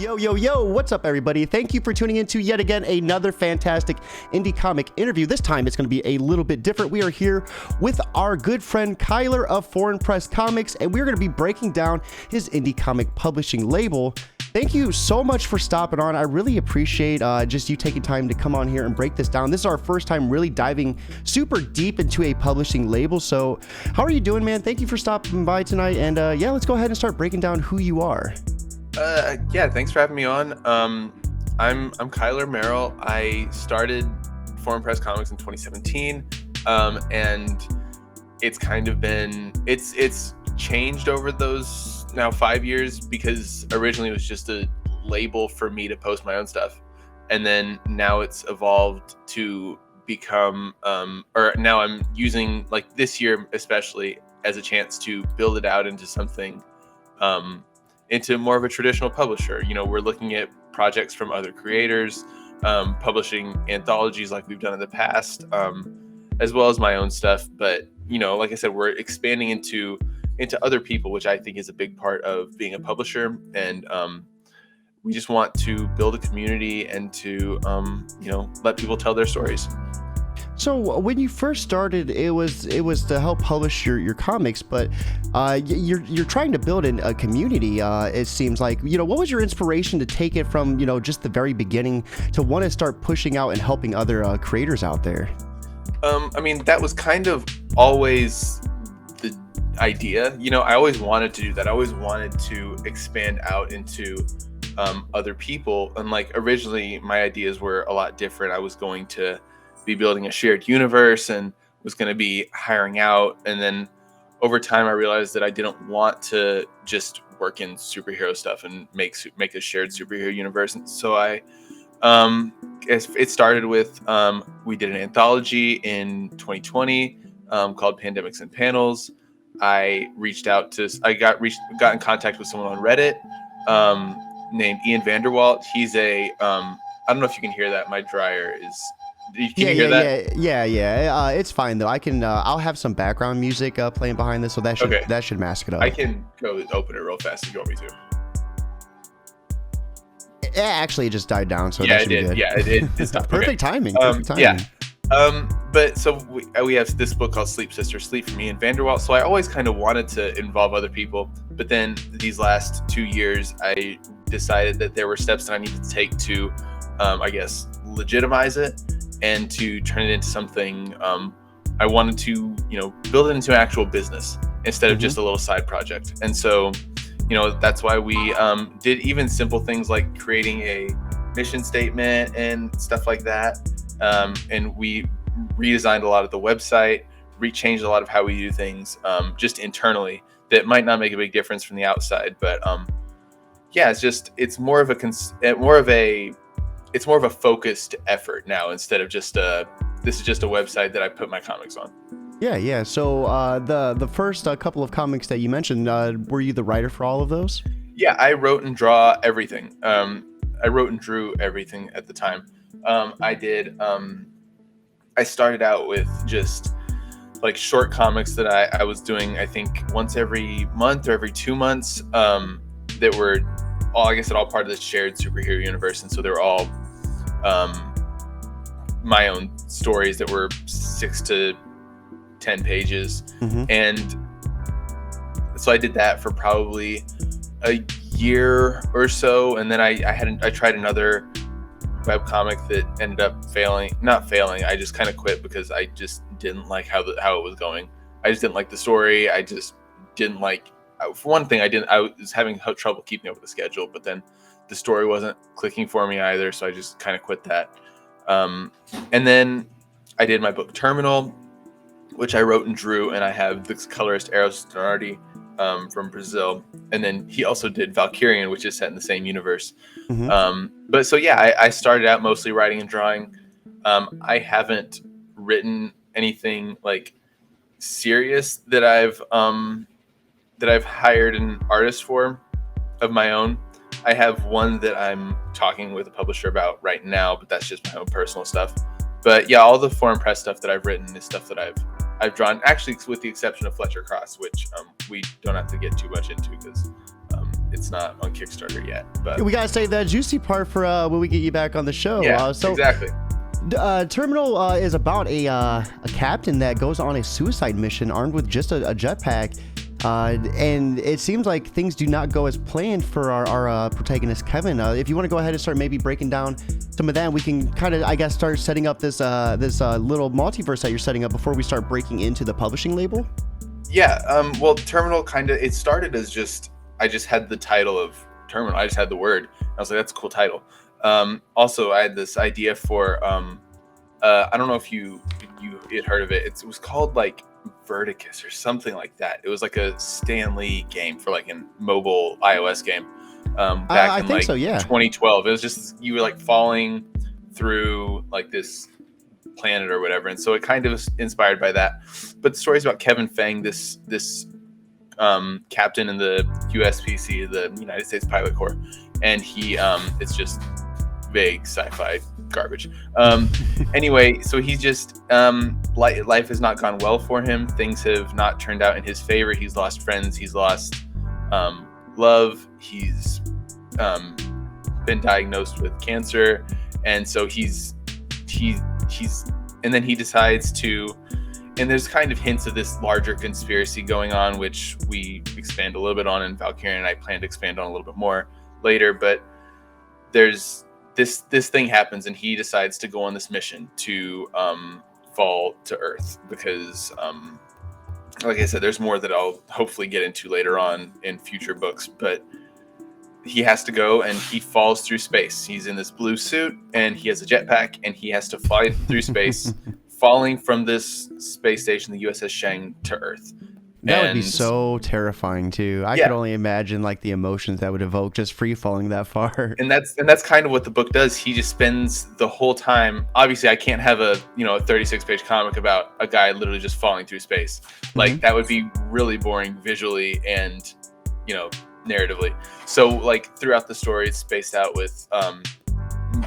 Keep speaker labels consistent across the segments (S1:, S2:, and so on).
S1: Yo, yo, yo, what's up, everybody? Thank you for tuning in to yet again another fantastic indie comic interview. This time it's going to be a little bit different. We are here with our good friend Kylar of Foreign Press Comics, and we're going to be breaking down his indie comic publishing label. Thank you so much for stopping on. I really appreciate just you taking time to come on here and break this down. This is our first time really diving super deep into a publishing label. So how are you doing, man? Thank you for stopping by tonight. And yeah, let's go ahead and start breaking down who you are.
S2: Yeah, thanks for having me on. I'm Kylar Merrell. I started Foreign Press Comics in 2017, and it's kind of been it's changed over those now 5 years, because originally it was just a label for me to post my own stuff, and then now it's evolved to become or now I'm using, like, this year especially, as a chance to build it out into something into more of a traditional publisher. You know, we're looking at projects from other creators, publishing anthologies like we've done in the past, as well as my own stuff. But, you know, like I said, we're expanding into other people, which I think is a big part of being a publisher. And we just want to build a community and to, you know, let people tell their stories.
S1: So when you first started, it was to help publish your comics, but you're trying to build a community. It seems like, you know, what was your inspiration to take it from, you know, just the very beginning to want to start pushing out and helping other creators out there?
S2: I mean, that was kind of always the idea. You know, I always wanted to do that. I always wanted to expand out into other people. And, like, originally my ideas were a lot different. I was going to be building a shared universe and was going to be hiring out. And then over time I realized that I didn't want to just work in superhero stuff and make a shared superhero universe. And so it started with, we did an anthology in 2020 called Pandemics and Panels. I got in contact with someone on Reddit named Ian Vanderwalt. He's I don't know if you can hear that. My dryer is... Can you hear that?
S1: Yeah. It's fine though. I'll have some background music playing behind this, so that should mask it up.
S2: I can go open it real fast if you want me to.
S1: Actually, it just died down, so
S2: yeah,
S1: that should be good.
S2: Yeah, it stopped.
S1: Perfect timing.
S2: Yeah. But so we have this book called Sleep Sister, Sleep from Ian Vanderwalt. So I always kind of wanted to involve other people, but then these last 2 years, I decided that there were steps that I needed to take to, I guess, legitimize it and to turn it into something. I wanted to, you know, build it into an actual business instead of just a little side project. And so, you know, that's why we did even simple things like creating a mission statement and stuff like that. And we redesigned a lot of the website, changed a lot of how we do things just internally that might not make a big difference from the outside. But yeah, it's more of a focused effort now, instead of just this is just a website that I put my comics on.
S1: Yeah. So the first couple of comics that you mentioned, were you the writer for all of those?
S2: Yeah, I wrote and draw everything. I wrote and drew everything at the time. I started out with just like short comics that I was doing, I think once every month or every 2 months, that were all, I guess, all part of the shared superhero universe. And so they were all my own stories that were 6 to 10 pages. And so I did that for probably a year or so, and then I tried another webcomic that ended up not failing. I just kind of quit because I just didn't like how it was going. I just didn't like the story. I just didn't like, for one thing, I was having trouble keeping up with the schedule, but then the story wasn't clicking for me either, so I just kind of quit that. And then I did my book Terminal, which I wrote and drew, and I have this colorist Eros Donardi from Brazil, and then he also did Valkyrian, which is set in the same universe. But so yeah, I started out mostly writing and drawing. I haven't written anything like serious that I've hired an artist for of my own. I have one that I'm talking with a publisher about right now, but that's just my own personal stuff. But yeah, all the foreign press stuff that I've written is stuff that I've drawn, actually, with the exception of Fletcher Cross, which we don't have to get too much into because it's not on Kickstarter yet. But
S1: We gotta save that juicy part for when we get you back on the show.
S2: Yeah, exactly.
S1: Terminal is about a captain that goes on a suicide mission armed with just a jetpack. And it seems like things do not go as planned for our protagonist, Kevin. If you want to go ahead and start maybe breaking down some of that, we can kind of, I guess, start setting up this little multiverse that you're setting up before we start breaking into the publishing label.
S2: Yeah. Well, Terminal it started as I just had the title of Terminal. I just had the word. I was like, that's a cool title. Also, I had this idea for, I don't know if you had heard of it. It was called like Verticus or something like that. It was like a Stan Lee game for like a mobile iOS game back in like 2012. It was just you were like falling through like this planet or whatever, and so it kind of was inspired by that. But the story's about Kevin Fang, this captain in the USPC, the United States Pilot Corps, and he it's just vague sci-fi garbage. Anyway, so he's just life has not gone well for him. Things have not turned out in his favor. He's lost friends. He's lost love. He's been diagnosed with cancer, and so he's and then he decides to. And there's kind of hints of this larger conspiracy going on, which we expand a little bit on in Valkyrian, and I plan to expand on a little bit more later. But there's this thing happens, and he decides to go on this mission to fall to Earth because, like I said, there's more that I'll hopefully get into later on in future books. But he has to go, and he falls through space. He's in this blue suit, and he has a jetpack, and he has to fly through space, falling from this space station, the USS Shang, to Earth.
S1: That would be so terrifying too. I could only imagine like the emotions that would evoke just free falling that far.
S2: And that's kind of what the book does. He just spends the whole time. Obviously, I can't have a 36-page comic about a guy literally just falling through space. Like that would be really boring visually and narratively. So like throughout the story, it's spaced out with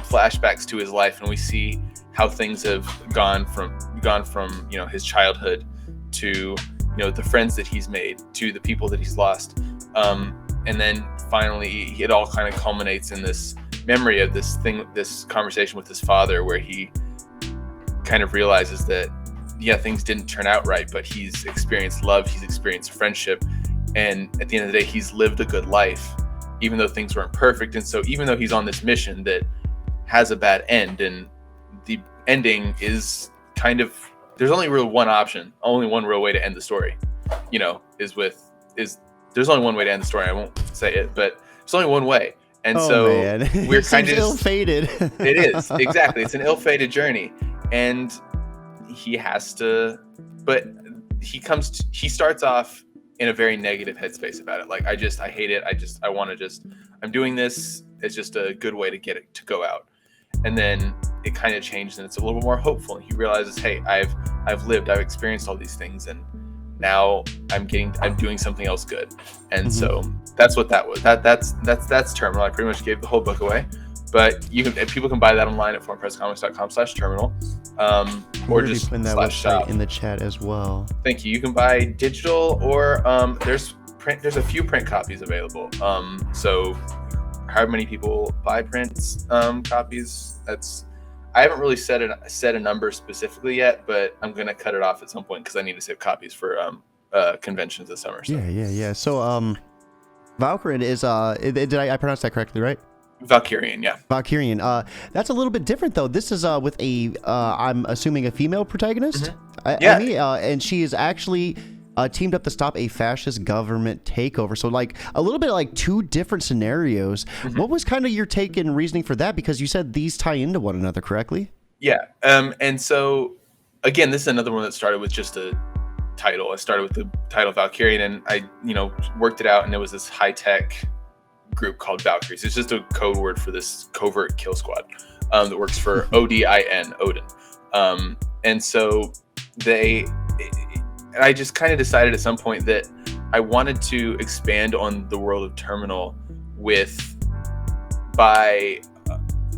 S2: flashbacks to his life, and we see how things have gone from his childhood to the friends that he's made, to the people that he's lost, and then finally it all kind of culminates in this memory of this conversation with his father, where he kind of realizes that things didn't turn out right, but he's experienced love, he's experienced friendship, and at the end of the day he's lived a good life even though things weren't perfect. And so even though he's on this mission that has a bad end, and the ending is there's only real one option, only one real way to end the story, there's only one way to end the story. I won't say it, but there's only one way. And we're kind of
S1: ill-fated.
S2: It is, exactly. It's an ill-fated journey. And he has to, but he starts off in a very negative headspace about it. Like, I hate it. I'm doing this. It's just a good way to get it to go out. And then it kind of changed, and it's a little bit more hopeful. And he realizes, hey, I've lived, I've experienced all these things, and now I'm doing something else good. And so that's what that was. That's Terminal. I pretty much gave the whole book away, but people can buy that online at foreignpresscomics.com/terminal, or just
S1: put that website in the chat as well.
S2: Thank you. You can buy digital, or there's a few print copies available. So however many people buy print copies, I haven't really set a number specifically yet, but I'm gonna cut it off at some point because I need to save copies for conventions this summer. So.
S1: Yeah. So Valkyrian is did I pronounce that correctly, right?
S2: Valkyrian, yeah.
S1: Valkyrian. That's a little bit different though. This is with a I'm assuming a female protagonist. Amy, and she is actually teamed up to stop a fascist government takeover. So like a little bit like two different scenarios. What was kind of your take and reasoning for that? Because you said these tie into one another, correctly?
S2: Yeah. And so again, this is another one that started with just a title. I started with the title Valkyrian, and I worked it out, and it was this high-tech group called Valkyries. It's just a code word for this covert kill squad that works for ODIN, Odin. And so I just kind of decided at some point that I wanted to expand on the world of Terminal by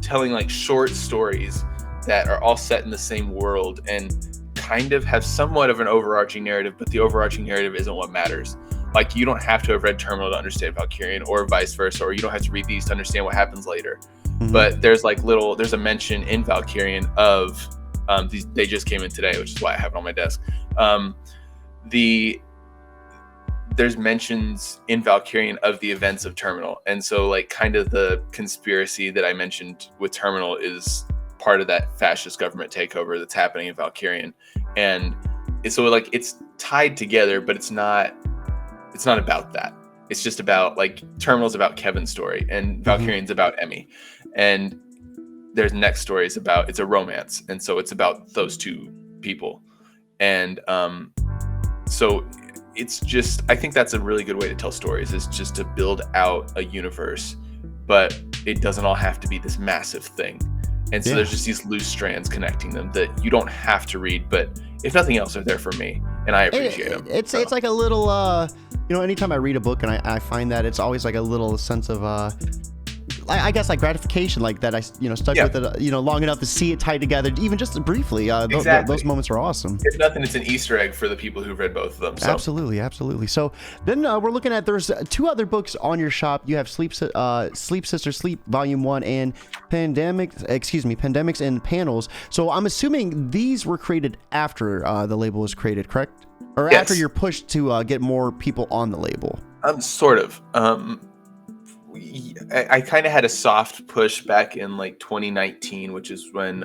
S2: telling like short stories that are all set in the same world and kind of have somewhat of an overarching narrative, but the overarching narrative isn't what matters. like you don't have to have read Terminal to understand Valkyrian, or vice versa, or you don't have to read these to understand what happens later. But there's a mention in Valkyrian of they just came in today, which is why I have it on my desk. There's mentions in Valkyrian of the events of Terminal, and so like kind of the conspiracy that I mentioned with Terminal is part of that fascist government takeover that's happening in Valkyrian. And so like it's tied together, but it's not about that. It's just about like Terminal's about Kevin's story and Valkyrian's about Emmy. And there's next story is about, it's a romance. And so it's about those two people. And so it's just, I think that's a really good way to tell stories, is just to build out a universe, but it doesn't all have to be this massive thing. And so there's just these loose strands connecting them that you don't have to read, but if nothing else, they're there for me, and I appreciate them.
S1: It's like a little, anytime I read a book and I find that it's always like a little sense of, I guess like gratification, like that I stuck with it long enough to see it tied together, even just briefly. Those moments are awesome.
S2: If nothing, it's an Easter egg for the people who've read both of them. So.
S1: Absolutely. So then we're looking at, there's two other books on your shop. You have Sleep Sister Sleep Volume 1 and Pandemics and Panels. So I'm assuming these were created after the label was created, correct? Or after you're pushed to get more people on the label?
S2: Sort of. I kind of had a soft push back in like 2019, which is when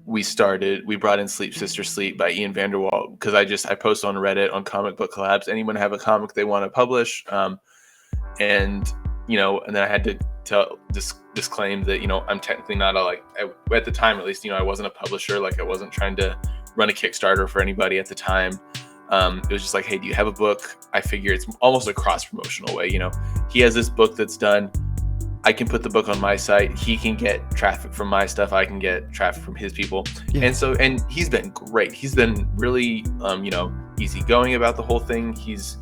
S2: we brought in Sleep Sister Sleep by Ian Vanderwall, because I post on Reddit on comic book collabs. Anyone have a comic they want to publish, and then I had to disclaim that I'm technically not at the time at least, I wasn't a publisher. Like I wasn't trying to run a Kickstarter for anybody at the time. It was just like, hey, do you have a book? I figure it's almost a cross-promotional way. He has this book that's done. I can put the book on my site. He can get traffic from my stuff. I can get traffic from his people. Yeah. And he's been great. He's been really, easygoing about the whole thing. He's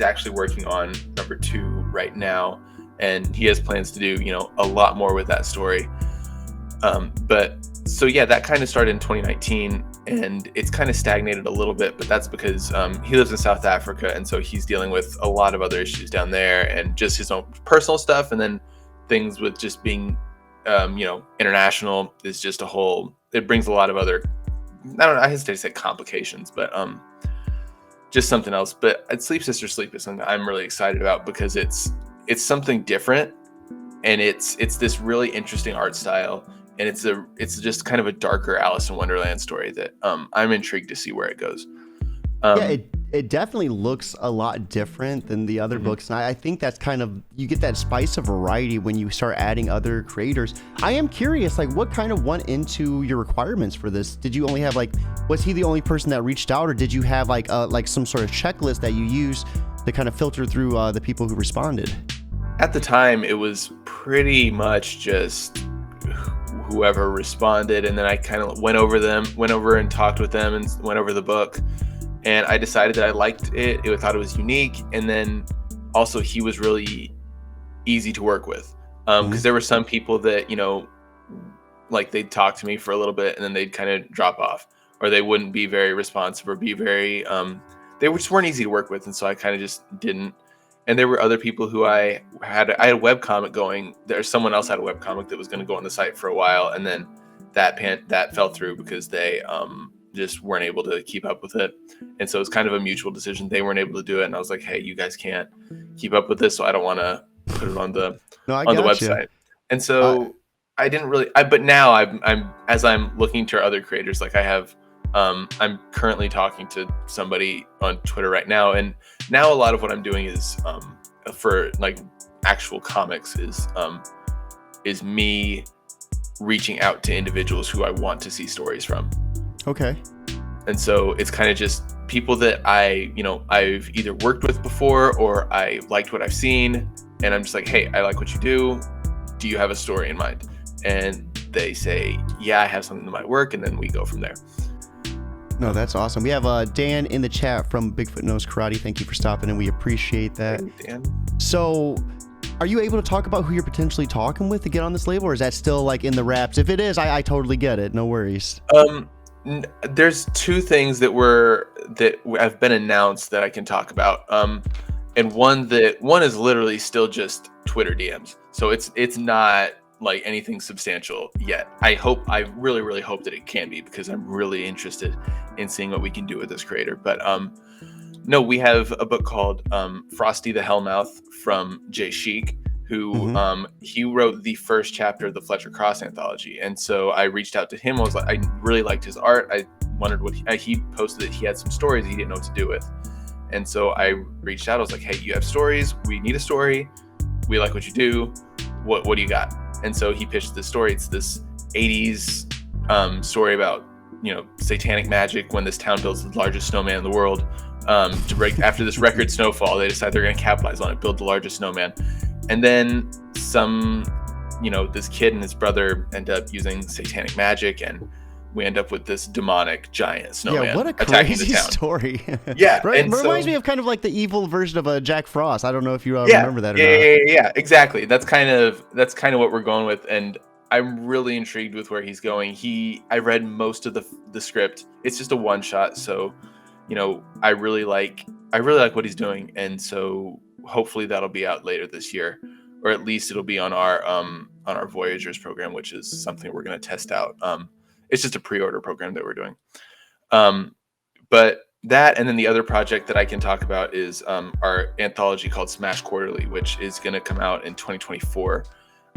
S2: actually working on number 2 right now, and he has plans to do, a lot more with that story. So yeah, that kind of started in 2019, and it's kind of stagnated a little bit, but that's because he lives in South Africa, and so he's dealing with a lot of other issues down there, and just his own personal stuff, and then things with just being, international is just it brings a lot of other, I hesitate to say complications, but just something else. But Sleep Sister Sleep is something I'm really excited about, because it's something different, and it's this really interesting art style. And it's just kind of a darker Alice in Wonderland story that I'm intrigued to see where it goes.
S1: It definitely looks a lot different than the other books. And I think that's kind of, you get that spice of variety when you start adding other creators. I am curious, like what kind of went into your requirements for this? Did you only have was he the only person that reached out, or did you have like some sort of checklist that you used to kind of filter through the people who responded?
S2: At the time, it was pretty much just whoever responded, and then I kind of went over and talked with them and went over the book, and I decided that I liked it. I thought it was unique, and then also he was really easy to work with, because there were some people that they'd talk to me for a little bit and then they'd kind of drop off, or they wouldn't be very responsive, or be very they just weren't easy to work with, and so I kind of just didn't. And there were other people who I had a webcomic going. Someone else had a webcomic that was going to go on the site for a while, and then that fell through because they just weren't able to keep up with it. And so it's kind of a mutual decision. They weren't able to do it, and I was like, hey, you guys can't keep up with this, so I don't want to put it on the website. And so I didn't really. But now I'm as I'm looking to other creators, like I have. I'm currently talking to somebody on Twitter right now, and now a lot of what I'm doing is for like actual comics is me reaching out to individuals who I want to see stories from.
S1: Okay.
S2: And so it's kind of just people that I've either worked with before, or I liked what I've seen, and I'm just like, hey, I like what you do. Do you have a story in mind? And they say, yeah, I have something that might work, and then we go from there.
S1: No, that's awesome. We have Dan in the chat from Bigfoot Knows Karate. Thank you for stopping, and we appreciate that.
S2: Hey, Dan.
S1: So, are you able to talk about who you're potentially talking with to get on this label, or is that still like in the wraps? If it is, I totally get it. No worries.
S2: There's two things that have been announced that I can talk about. And one is literally still just Twitter DMs. So it's not like anything substantial yet. I really, really hope that it can be, because I'm really interested in seeing what we can do with this creator. But no, we have a book called Frosty the Hellmouth from Jay Sheik, who he wrote the first chapter of the Fletcher Cross anthology. And so I reached out to him. I was like, I really liked his art. I wondered what he posted that he had some stories he didn't know what to do with. And so I reached out. I was like, hey, you have stories. We need a story. We like what you do. What do you got? And so he pitched this story. It's this 80s story about, satanic magic when this town builds the largest snowman in the world. After this record snowfall, they decide they're going to capitalize on it, build the largest snowman. And then this kid and his brother end up using satanic magic, and we end up with this demonic giant snowman.
S1: Yeah, what a
S2: attacking
S1: crazy
S2: the town.
S1: Story.
S2: Yeah,
S1: reminds me of kind of like the evil version of Jack Frost. I don't know if you remember that or not.
S2: Yeah, exactly. That's kind of what we're going with, and I'm really intrigued with where he's going. I read most of the script. It's just a one shot, so I really like what he's doing, and so hopefully that'll be out later this year, or at least it'll be on our Voyagers program, which is something we're going to test out. It's just a pre-order program that we're doing. But that, and then the other project that I can talk about is our anthology called Smash Quarterly, which is going to come out in 2024,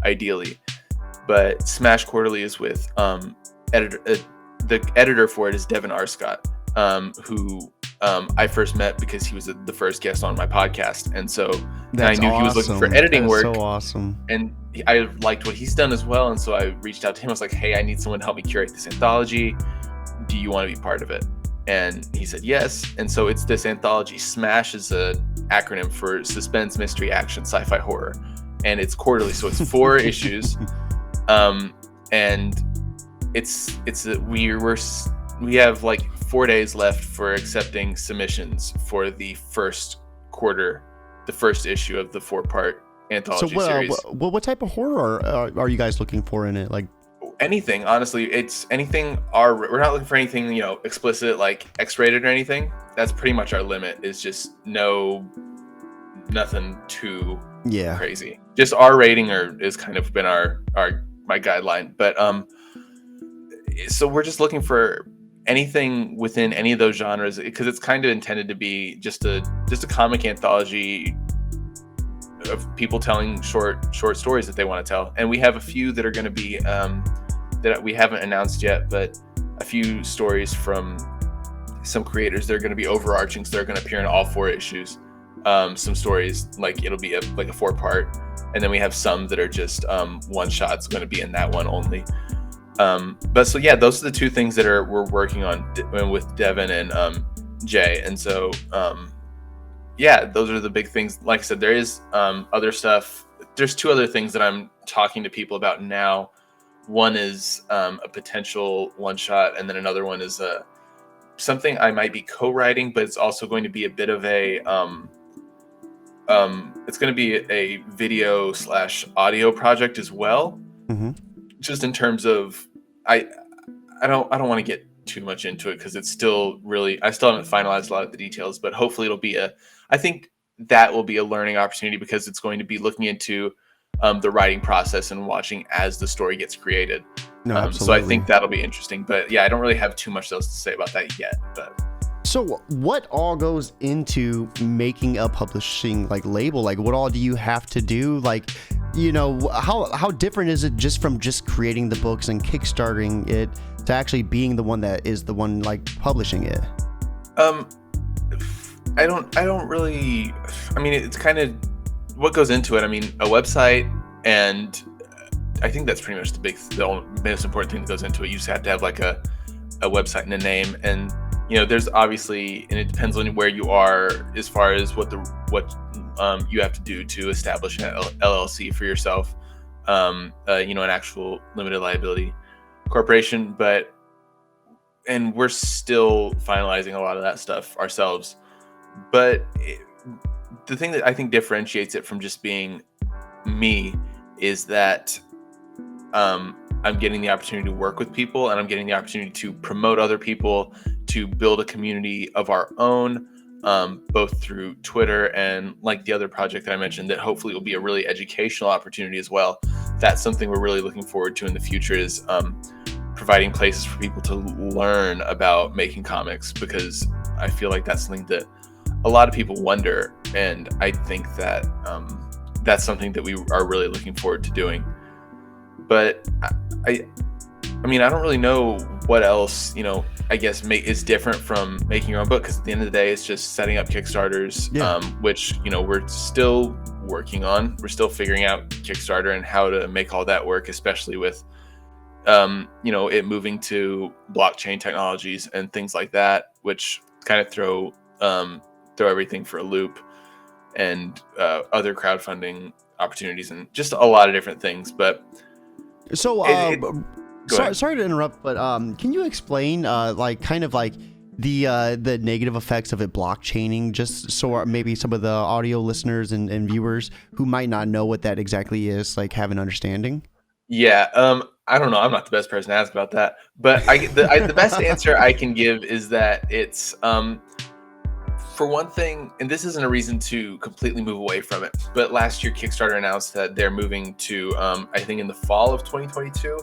S2: ideally. But Smash Quarterly is with the editor for it is Devin Arscott, who I first met because he was the first guest on my podcast, and so I knew he was looking for editing work.
S1: So awesome.
S2: And I liked what he's done as well, and so I reached out to him. I was like, hey, I need someone to help me curate this anthology. Do you want to be part of it? And he said yes. And so it's this anthology. SMASH is an acronym for Suspense, Mystery, Action, Sci-Fi, Horror, and it's quarterly, so it's 4 issues. And we have like 4 days left for accepting submissions for the first quarter, the first issue of the 4-part anthology series.
S1: What type of horror are you guys looking for in it? Like
S2: anything, honestly. It's anything. We're not looking for anything, explicit, like X-rated or anything. That's pretty much our limit. Is just nothing too crazy. Just R rating is kind of been my guideline. But so we're just looking for anything within any of those genres, because it's kind of intended to be just a comic anthology of people telling short stories that they want to tell. And we have a few that are going to be that we haven't announced yet, but a few stories from some creators that are going to be overarching, so they're going to appear in all 4 issues. Some stories, like it'll be a 4-part, and then we have some that are just one shots going to be in that one only. But so yeah, those are the 2 things that we're working on with Devin and Jay. And so yeah, those are the big things. Like I said, there is other stuff. There's 2 other things that I'm talking to people about now. One is a potential one-shot, and then another one is something I might be co-writing, but it's also going to be a bit of a it's going to be a video/audio project as well.
S1: Mm-hmm.
S2: Just in terms of I don't want to get too much into it, because it's still I still haven't finalized a lot of the details, but hopefully it'll be I think that will be a learning opportunity, because it's going to be looking into the writing process and watching as the story gets created.
S1: No, absolutely.
S2: So I think that'll be interesting. But yeah, I don't really have too much else to say about that yet. But
S1: so what all goes into making a publishing label? Like, what all do you have to do? Like, how different is it just from just creating the books and kickstarting it to actually being the one that is the one publishing it?
S2: I don't really. I mean, it's kind of what goes into it. I mean, a website, and I think that's pretty much the most important thing that goes into it. You just have to have a website and a name, and there's obviously, and it depends on where you are as far as what you have to do to establish an LLC for yourself, an actual limited liability corporation. And we're still finalizing a lot of that stuff ourselves. But the thing that I think differentiates it from just being me is that I'm getting the opportunity to work with people, and I'm getting the opportunity to promote other people, to build a community of our own, both through Twitter and like the other project that I mentioned that hopefully will be a really educational opportunity as well. That's something we're really looking forward to in the future, is providing places for people to learn about making comics, because I feel like that's something that a lot of people wonder, and I think that that's something that we are really looking forward to doing. But I mean, I don't really know what else, I guess is different from making your own book, because at the end of the day, it's just setting up Kickstarters, which, we're still working on. We're still figuring out Kickstarter and how to make all that work, especially with, it moving to blockchain technologies and things like that, which kind of throw everything for a loop, and other crowdfunding opportunities and just a lot of different things. But
S1: so sorry to interrupt, but can you explain the negative effects of it blockchaining, just so maybe some of the audio listeners and viewers who might not know what that exactly is, like, have an understanding?
S2: Yeah, I don't know. I'm not the best person to ask about that, but the best answer I can give is that it's for one thing, and this isn't a reason to completely move away from it, but last year Kickstarter announced that they're moving to, I think in the fall of 2022,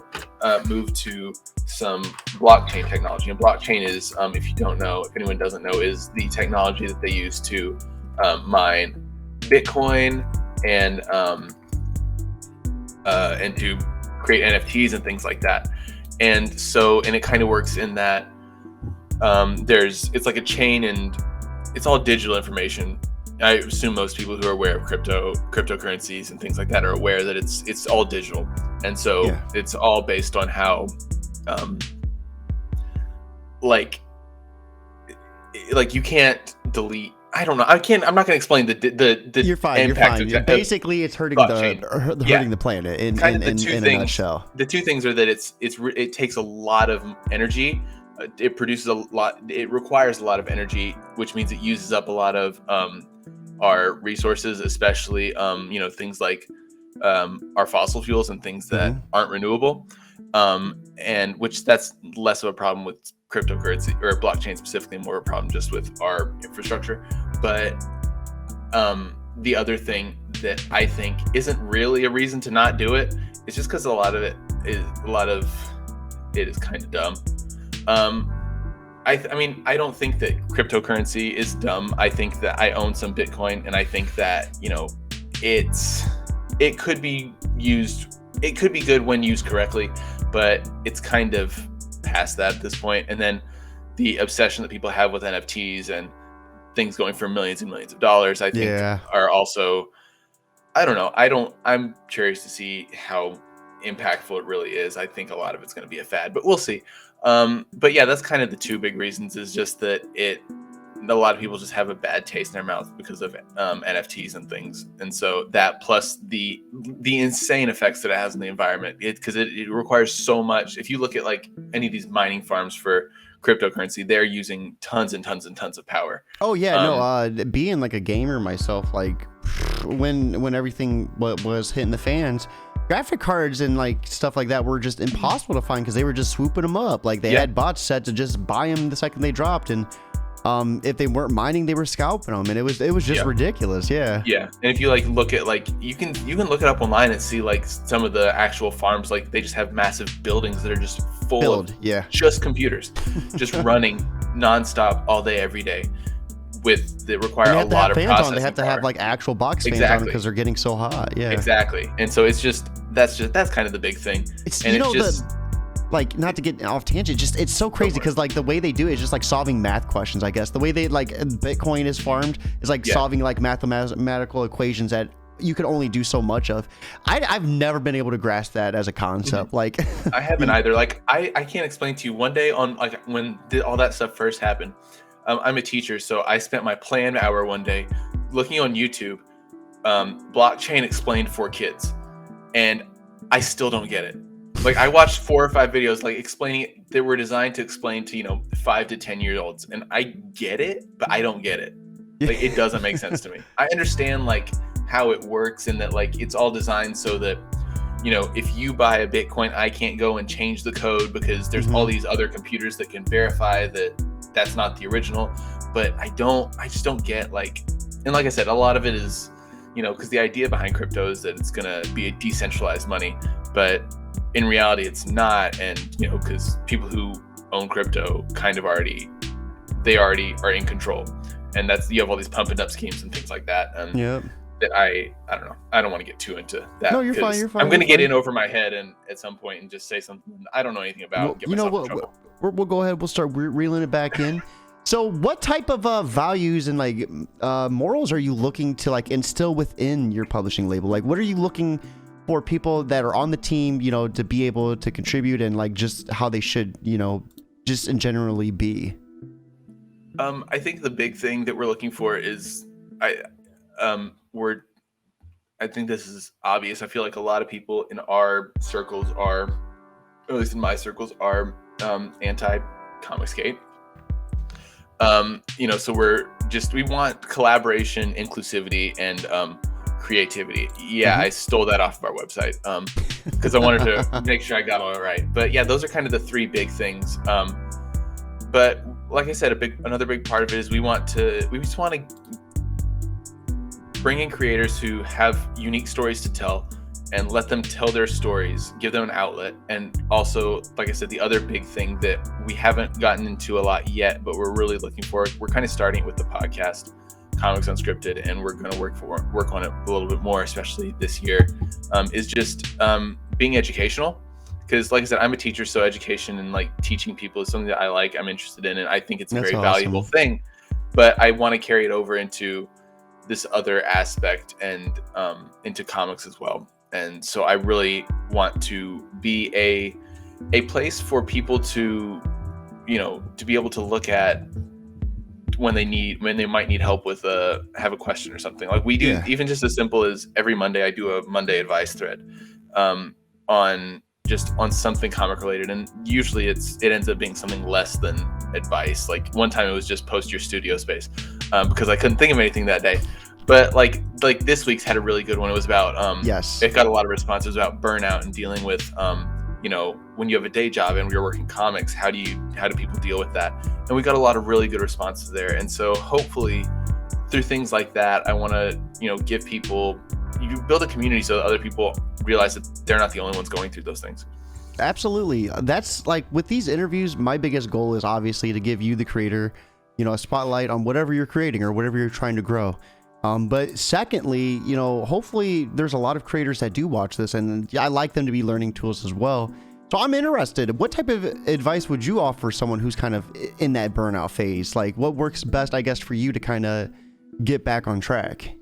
S2: move to some blockchain technology. And blockchain is, if you don't know, if anyone doesn't know, is the technology that they use to mine Bitcoin and to create NFTs and things like that. And it kind of works in that it's like a chain, and it's all digital information. I assume most people who are aware of cryptocurrencies and things like that are aware that it's all digital. And so it's all based on how, like you can't delete. I don't know. I'm not going to explain the
S1: You're fine. Basically, it's hurting the planet in a nutshell.
S2: The two things are that it takes a lot of energy. It produces a lot. It requires a lot of energy, which means it uses up a lot of our resources, especially things like our fossil fuels and things that aren't renewable. And which that's less of a problem with cryptocurrency or blockchain specifically, more of a problem just with our infrastructure. But the other thing that I think isn't really a reason to not do it is just because a lot of it is kind of dumb. I mean, I don't think that cryptocurrency is dumb. I think that I own some Bitcoin, and I think that, it could be used. It could be good when used correctly, but it's kind of past that at this point. And then the obsession that people have with NFTs and things going for millions and millions of dollars, I think are also, I don't know. I'm curious to see how impactful it really is. I think a lot of it's going to be a fad, but we'll see. But yeah, that's kind of the two big reasons, is just that a lot of people just have a bad taste in their mouth because of NFTs and things. And so that, plus the insane effects that it has on the environment, because it requires so much. If you look at like any of these mining farms for cryptocurrency, they're using tons and tons and tons of power.
S1: Oh yeah, being like a gamer myself, like when everything was hitting the fans, graphic cards and like stuff like that were just impossible to find because they were just swooping them up. Like they had bots set to just buy them the second they dropped, and if they weren't mining, they were scalping them, and it was just ridiculous. Yeah. And
S2: if you like look at, like, you can look it up online and see like some of the actual farms, like they just have massive buildings that are just full of just computers, just running nonstop all day every day. That require a lot of processing.
S1: They have to have like actual box fans on because they're getting so hot. Yeah,
S2: exactly. And so it's that's kind of the big thing.
S1: Like, not to get off tangent, just it's so crazy because like the way they do it is just like solving math questions, I guess. The way they like Bitcoin is farmed is like solving like mathematical equations that you can only do so much of. I've never been able to grasp that as a concept. Like
S2: I haven't either. Like I can't explain to you. One day on like when all that stuff first happened, I'm a teacher, so I spent my planned hour one day looking on YouTube, blockchain explained for kids, and I still don't get it. Like I watched 4 or 5 videos like explaining it, that were designed to explain to 5 to 10-year-olds, and I get it, but I don't get it. Like it doesn't make sense to me. I understand like how it works, and that like it's all designed so that if you buy a Bitcoin, I can't go and change the code because there's all these other computers that can verify that that's not the original. But I just don't get and like I said, a lot of it is, because the idea behind crypto is that it's going to be a decentralized money, but in reality it's not. And, because people who own crypto kind of already are in control. And you have all these pump and up schemes and things like that. That I don't know. I don't want to get too into that.
S1: No, you're fine.
S2: I'm going to get in over my head and at some point and just say something I don't know anything about. And get myself in trouble.
S1: We'll go ahead. We'll start reeling it back in. So what type of values and morals are you looking to instill within your publishing label? What are you looking for people that are on the team, to be able to contribute and just how they should, just in generally be?
S2: I think the big thing that we're looking for is I think this is obvious. I feel like a lot of people in our circles are, or at least in my circles, are anti-Comicsgate. So we want collaboration, inclusivity, and creativity. Yeah, I stole that off of our website because I wanted to make sure I got all right. But yeah, those are kind of the three big things. But like I said, another big part of it is we just want to bring in creators who have unique stories to tell and let them tell their stories, give them an outlet. And also, like I said, the other big thing that we haven't gotten into a lot yet, but we're really looking for, we're kind of starting with the podcast, Comics Unscripted, and we're going to work on it a little bit more, especially this year, is just being educational. Because like I said, I'm a teacher, so education and teaching people is something that I like, I'm interested in, and I think it's a very valuable thing. But I want to carry it over into this other aspect and into comics as well. And so I really want to be a place for people to, to be able to look at when they might need help with have a question or something. Like we do, even just as simple as every Monday I do a Monday advice thread on something comic related, and usually it ends up being something less than advice. Like one time it was just post your studio space because I couldn't think of anything that day. But like this week's had a really good one. It was about it got a lot of responses about burnout and dealing with when you have a day job and you're working comics, how do people deal with that? And we got a lot of really good responses there. And so hopefully through things like that, I want to give people, you build a community so that other people realize that they're not the only ones going through those things.
S1: Absolutely. That's with these interviews, my biggest goal is obviously to give you, the creator, a spotlight on whatever you're creating or whatever you're trying to grow. But secondly, hopefully there's a lot of creators that do watch this, and I like them to be learning tools as well. So I'm interested, what type of advice would you offer someone who's kind of in that burnout phase? What works best, I guess, for you to kind of get back on track?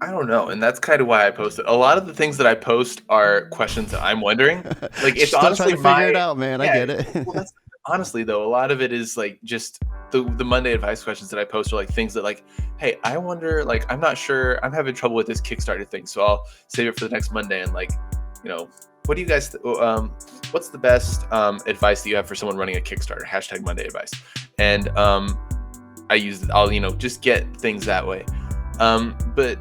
S2: I don't know. And that's kind of why I posted. A lot of the things that I post are questions that I'm wondering. It's
S1: still honestly trying to figure it out, man. I get it.
S2: Well, honestly, though, a lot of it is just the Monday advice questions that I post are things that hey, I wonder, I'm not sure, I'm having trouble with this Kickstarter thing. So I'll save it for the next Monday. And what do you guys, what's the best advice that you have for someone running a Kickstarter? # Monday advice. And I'll just get things that way. But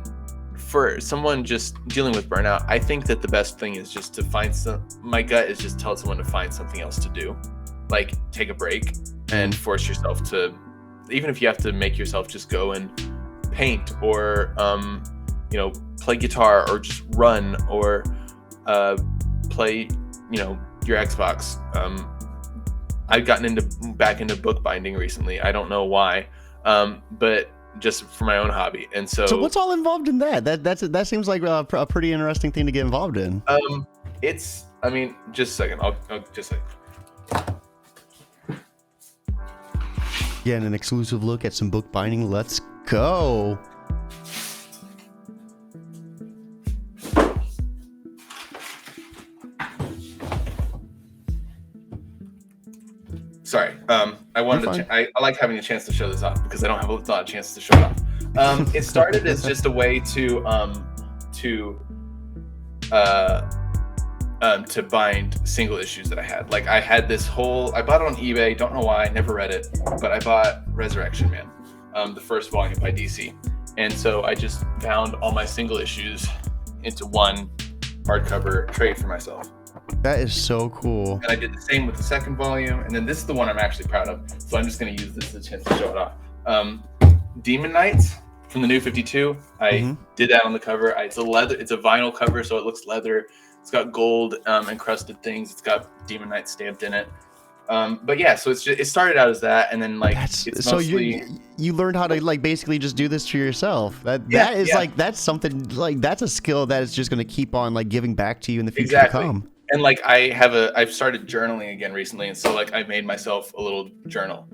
S2: for someone just dealing with burnout, I think that the best thing is just to my gut is just tell someone to find something else to do. Take a break and force yourself to, even if you have to make yourself just go and paint or, play guitar or just run or play, your Xbox. I've gotten back into bookbinding recently. I don't know why, but just for my own hobby. And so
S1: what's all involved in that? That seems like a pretty interesting thing to get involved in.
S2: Just a second. I'll just say.
S1: Getting an exclusive look at some bookbinding. Let's go.
S2: Sorry. I wanted to. I like having a chance to show this off because I don't have a lot of chances to show it off. It started as just a way to bind single issues that I had. I had this I bought it on eBay. Don't know why. Never read it, but I bought Resurrection Man, the first volume by DC, and so I just bound all my single issues into one hardcover trade for myself.
S1: That is so cool.
S2: And I did the same with the second volume, and then this is the one I'm actually proud of. So I'm just going to use this as a chance to show it off. Demon Knights from the New 52. I did that on the cover. It's a vinyl cover, so it looks leather. It's got gold encrusted things. It's got Demon Knights stamped in it. But yeah, so it started out as that, and then like it's
S1: so
S2: mostly
S1: you learned how to like basically just do this to yourself. Like that's something like that's a skill that is just going to keep on like giving back to you in the future to come.
S2: And like I've started journaling again recently, and so like I made myself a little journal,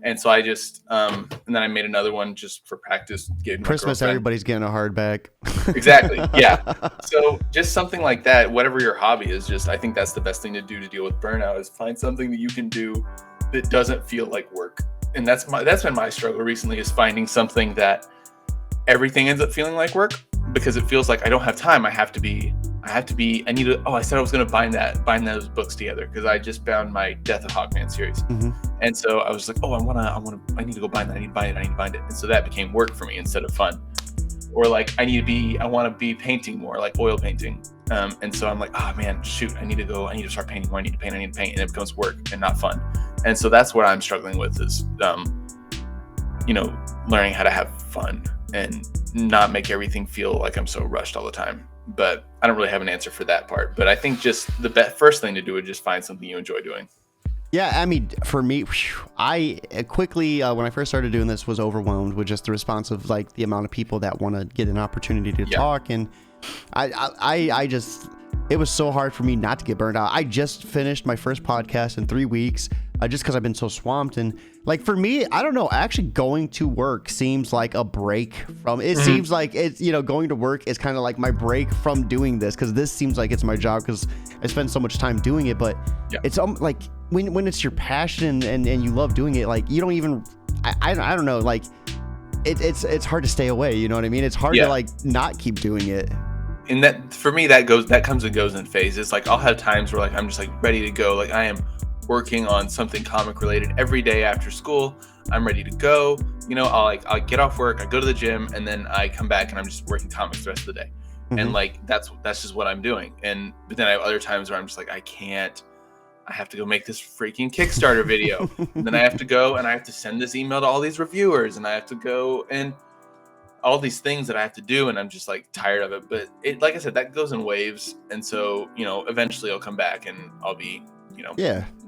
S2: and so I just and then I made another one just for practice.
S1: Christmas, everybody's getting a hardback.
S2: Exactly, yeah. So just something like that, whatever your hobby is, just I think that's the best thing to do to deal with burnout is find something that you can do that doesn't feel like work. And that's been my struggle recently, is finding something that everything ends up feeling like work, because it feels like I don't have time. I said I was going to bind those books together, because I just bound my Death of Hawkman series. And so I was like, oh, I need to go bind that. I need to bind it. And so that became work for me instead of fun. Or like I want to be painting more, like oil painting. And so I'm like, oh man, shoot, I need to start painting more. I need to paint. And it becomes work and not fun. And so that's what I'm struggling with is, learning how to have fun and not make everything feel like I'm so rushed all the time. But I don't really have an answer for that part. But I think just the first thing to do would just find something you enjoy doing.
S1: Yeah, I mean, for me, I quickly, when I first started doing this, was overwhelmed with just the response of like the amount of people that want to get an opportunity to talk. And I just, it was so hard for me not to get burned out. I just finished my first podcast in 3 weeks. Just because I've been so swamped. And like for me, I don't know, actually going to work seems like a break from it. Seems like it's, going to work is kind of like my break from doing this, because this seems like it's my job because I spend so much time doing it. But it's like when it's your passion and you love doing it, like you don't even, I don't know, like it's hard to stay away. You know what I mean? It's hard to like not keep doing it.
S2: And that for me, that comes and goes in phases. Like I'll have times where like I'm just like ready to go. Like I am working on something comic related every day after school. I'm ready to go. I'll get off work, I go to the gym, and then I come back and I'm just working comics the rest of the day. And like that's just what I'm doing. But then I have other times where I'm just like, I have to go make this freaking Kickstarter video. And then I have to go and I have to send this email to all these reviewers, and I have to go and all these things that I have to do, and I'm just like tired of it. But it, like I said, that goes in waves. And so, eventually I'll come back and I'll be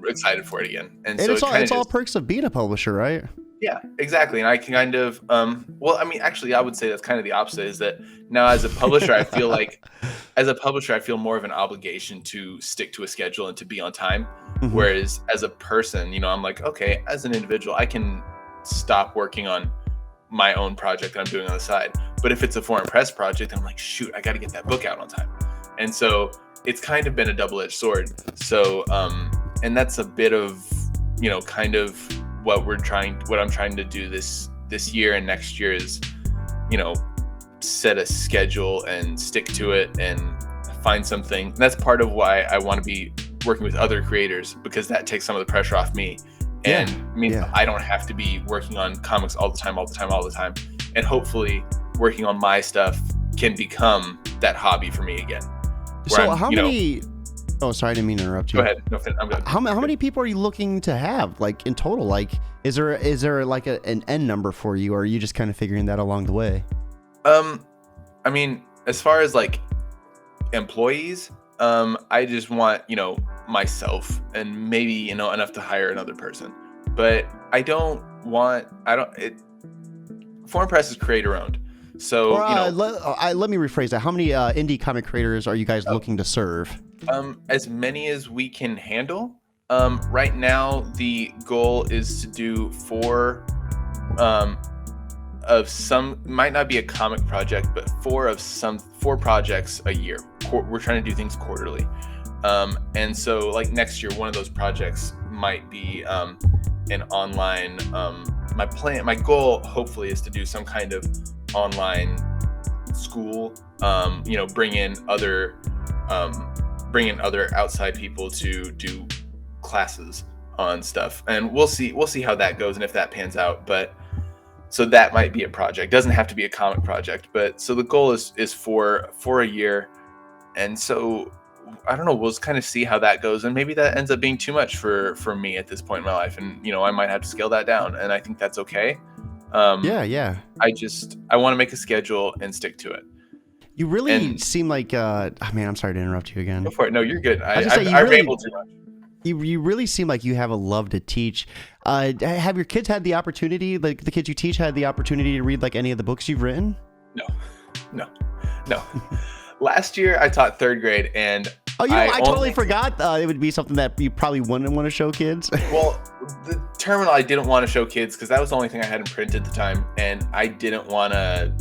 S2: excited for it again. And so
S1: it's all perks of being a publisher, right?
S2: Yeah, exactly. And I can kind of actually I would say that's kind of the opposite, is that now as a publisher I feel more of an obligation to stick to a schedule and to be on time. Whereas as a person, I'm like, okay, as an individual I can stop working on my own project that I'm doing on the side. But if it's a foreign press project, I'm like, shoot, I got to get that book out on time. And so it's kind of been a double-edged sword. So, and that's a bit of, kind of what I'm trying to do this year and next year is, set a schedule and stick to it and find something. And that's part of why I want to be working with other creators, because that takes some of the pressure off me and means I don't have to be working on comics all the time. And hopefully working on my stuff can become that hobby for me again.
S1: So how many? Oh, sorry, I didn't mean to interrupt you.
S2: Go ahead. No, I'm good.
S1: How many people are you looking to have, like in total? Like, is there like an end number for you, or are you just kind of figuring that along the way?
S2: I mean, as far as like employees, I just want myself and maybe enough to hire another person, but Foreign Press is creator owned. So,
S1: let me rephrase that. How many indie comic creators are you guys looking to serve?
S2: As many as we can handle. Right now, the goal is to do 4 of some, might not be a comic project, but 4 projects a year. We're trying to do things quarterly. And so like next year, one of those projects might be an online, my goal hopefully is to do some kind of online school, bring in other outside people to do classes on stuff, and we'll see how that goes and if that pans out. But so that might be a project, doesn't have to be a comic project, but so the goal is for a year, And so I don't know, we'll just kind of see how that goes, and maybe that ends up being too much for me at this point in my life, and I might have to scale that down, and I think that's okay.
S1: Yeah.
S2: I want to make a schedule and stick to it.
S1: You really
S2: And
S1: seem like man, I'm sorry to interrupt you again.
S2: go for it. No, you're good.
S1: I
S2: ramble too much.
S1: You really seem like you have a love to teach. Have your kids had the opportunity, like the kids you teach had the opportunity to read like any of the books you've written?
S2: No. Last year I taught 3rd grade, and
S1: I totally forgot it would be something that you probably wouldn't want to show kids.
S2: Well, the terminal I didn't want to show kids because that was the only thing I had in print at the time, and I didn't want to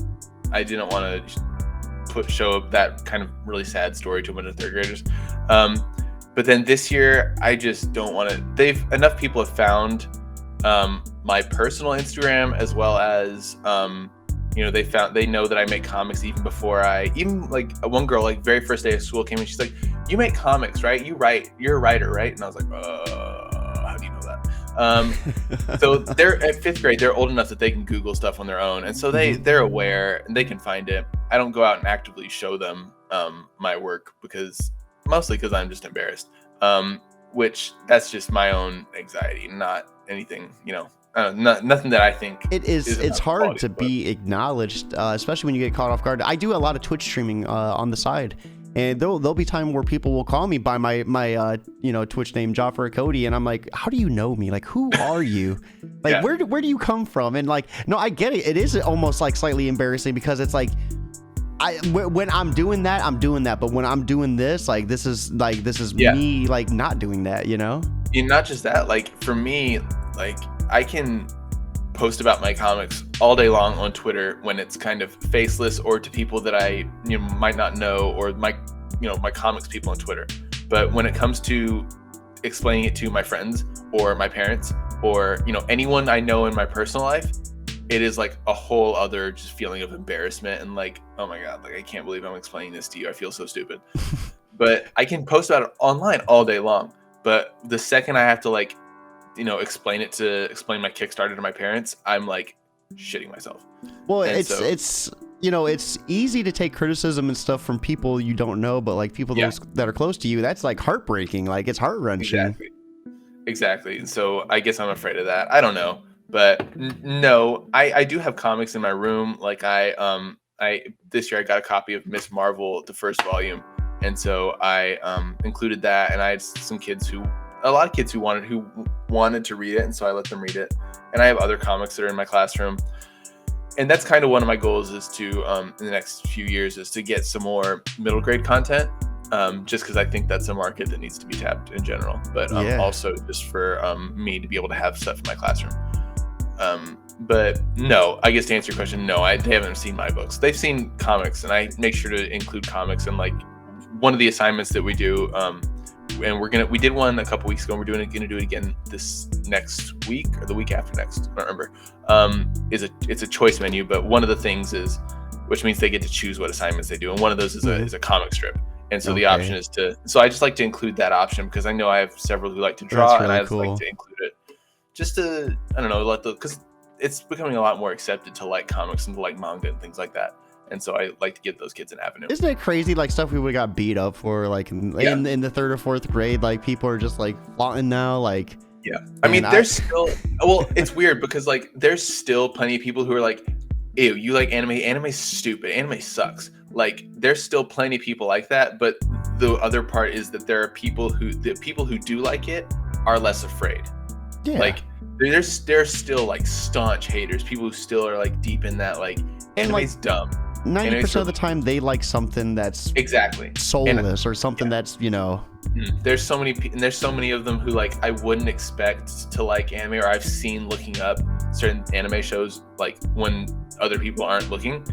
S2: show that kind of really sad story to a bunch of 3rd graders. But then this year, I just don't want to. Enough people have found my personal Instagram, as well as they know that I make comics even before like one girl, like very first day of school, came in, she's like, "You make comics, right? You're a writer, right?" And I was like, how do you know that? So they're at 5th grade, they're old enough that they can Google stuff on their own, and so they're aware and they can find it. I don't go out and actively show them my work mostly because I'm just embarrassed, which that's just my own anxiety, not anything, nothing that I think
S1: it's hard to be acknowledged, especially when you get caught off guard. I do a lot of Twitch streaming on the side, and there'll be time where people will call me by my Twitch name, Jaffer Cody, and I'm like, how do you know me? Like, who are you? Like,
S2: Yeah.
S1: where do you come from? And like, no, I get it. It is almost like slightly embarrassing because it's like, when I'm doing that, I'm doing that. But when I'm doing this, like, this is me, like, not doing that,
S2: And not just that, like, for me, like, I can post about my comics all day long on Twitter when it's kind of faceless or to people that I might not know, or my comics people on Twitter. But when it comes to explaining it to my friends or my parents or anyone I know in my personal life, it is like a whole other just feeling of embarrassment and like, oh my God, like I can't believe I'm explaining this to you. I feel so stupid. But I can post about it online all day long. But the second I have to explain my Kickstarter to my parents, I'm like shitting myself.
S1: Well, it's easy to take criticism and stuff from people you don't know, but like people that are close to you, that's like heartbreaking. Like, it's heart-wrenching.
S2: Exactly. And so I guess I'm afraid of that. I don't know. But no, I do have comics in my room. Like this year I got a copy of Miss Marvel, the first volume. And so I included that, and I had a lot of kids who wanted to read it, and so I let them read it. And I have other comics that are in my classroom. And that's kind of one of my goals is to, in the next few years, is to get some more middle grade content, just because I think that's a market that needs to be tapped in general. But also just for me to be able to have stuff in my classroom. But no, I guess to answer your question, no, they haven't seen my books. They've seen comics, and I make sure to include comics in like one of the assignments that we do. And we did one a couple weeks ago, and we're gonna do it again this next week or the week after next. I don't remember. It's a choice menu, but one of the things is, which means they get to choose what assignments they do, and one of those is a comimic strip. And so the option is so I just like to include that option because I know I have several who like to draw, and I just like to include it just to, I don't know, because it's becoming a lot more accepted to like comics and to like manga and things like that. And so I like to give those kids an avenue.
S1: Isn't it crazy, like stuff we would have got beat up for, like in the 3rd or 4th grade, like people are just like flaunting now, like.
S2: Yeah, I mean, there's still, well, it's weird because like there's still plenty of people who are like, ew, you like anime? Anime's stupid. Anime sucks. Like, there's still plenty of people like that, but the other part is that there are the people who do like it are less afraid. Yeah. Like, there's still like staunch haters, people who still are like deep in that, like, anime's dumb.
S1: 90% of the time they like something that's soulless or something that's,
S2: there's so many of them who like I wouldn't expect to like anime, or I've seen looking up certain anime shows like when other people aren't looking.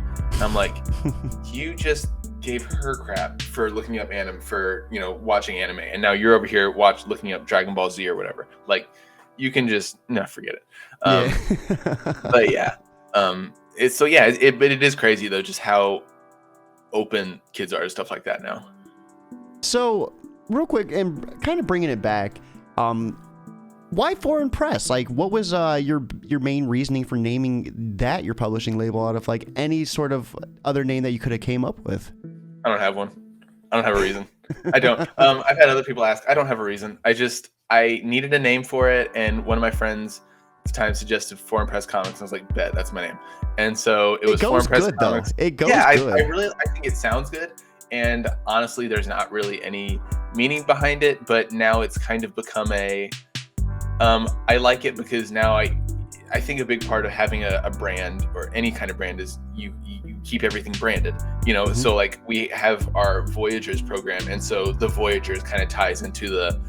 S2: I'm like, you just gave her crap for looking up anime, for watching anime, and now you're over here looking up Dragon Ball Z or whatever. Like, you can just forget it. But yeah, but it is crazy though, just how open kids are to stuff like that now.
S1: So real quick, and kind of bringing it back, why Foreign Press? Like, what was your main reasoning for naming that your publishing label out of like any sort of other name that you could have came up with?
S2: I don't have one. I don't have a reason. I don't. I've had other people ask. I don't have a reason. I needed a name for it, and one of my friends at the time suggested Foreign Press Comics. I was like, bet, that's my name. And so it was Foreign Press Comics.
S1: It goes
S2: yeah,
S1: good.
S2: I think it sounds good. And honestly, there's not really any meaning behind it, but now it's kind of become I like it because now I think a big part of having a brand or any kind of brand is you keep everything branded, So like we have our Voyagers program, and so the Voyagers kind of ties into the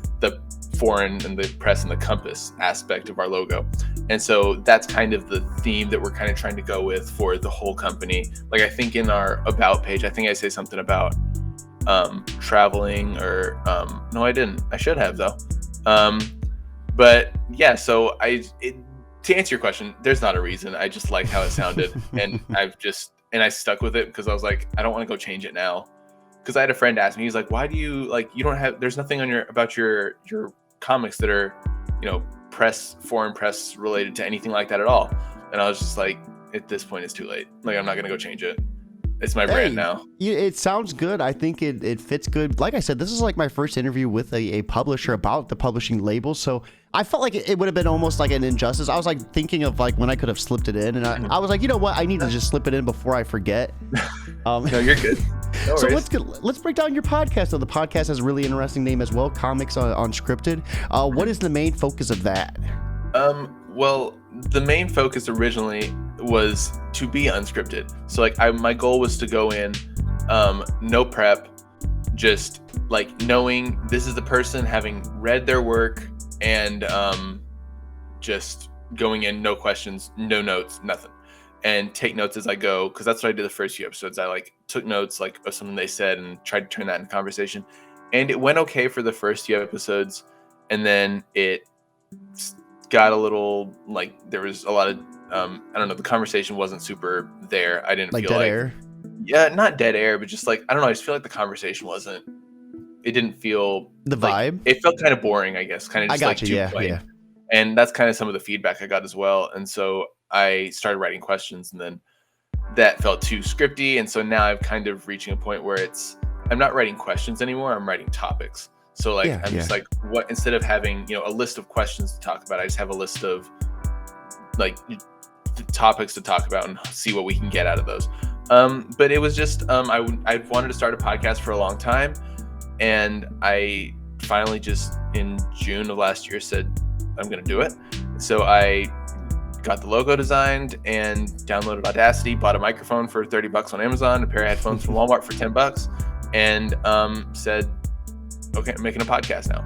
S2: foreign and the press and the compass aspect of our logo. And so that's kind of the theme that we're kind of trying to go with for the whole company. Like I think in our about page, I think I say something about traveling or no, I didn't. I should have though. But yeah, so to answer your question, there's not a reason. I just liked how it sounded, and I stuck with it because I was like, I don't want to go change it now. Because I had a friend ask me, he's like, why do you you don't have? There's nothing on about your comics that are, foreign press related to anything like that at all. And I was just like, at this point, it's too late. Like I'm not gonna go change it. It's my brand now.
S1: It sounds good. I think it fits good. Like I said, this is like my first interview with a publisher about the publishing label. So I felt like it would have been almost like an injustice. I was like thinking of like when I could have slipped it in, and I was like, you know what? I need to just slip it in before I forget.
S2: No, you're good. No
S1: so
S2: worries.
S1: let's break down your podcast. So the podcast has a really interesting name as well, Comics Unscripted. What is the main focus of that?
S2: Well, the main focus originally was to be unscripted. So like my goal was to go in, no prep, just like knowing this is the person, having read their work, and just going in, no questions, no notes, nothing, and take notes as I go, because that's what I did the first few episodes. I like took notes like of something they said and tried to turn that into conversation, and it went okay for the first few episodes, and then it got a little like there was a lot of I don't know, the conversation wasn't super there. I didn't feel
S1: dead air.
S2: Yeah, not dead air, but just like I don't know, I just feel like the conversation wasn't. It didn't feel
S1: the vibe.
S2: It felt kind of boring, I guess. Kind of just too plain. Yeah. And that's kind of some of the feedback I got as well. And so I started writing questions, and then that felt too scripty. And so now I'm kind of reaching a point where I'm not writing questions anymore. I'm writing topics. So just like what, instead of having, a list of questions to talk about, I just have a list of like topics to talk about and see what we can get out of those. But it was just, I wanted to start a podcast for a long time. And I finally just in June of last year said, I'm going to do it. So I got the logo designed and downloaded Audacity, bought a microphone for $30 on Amazon, a pair of headphones from Walmart for $10, and said, okay, I'm making a podcast now.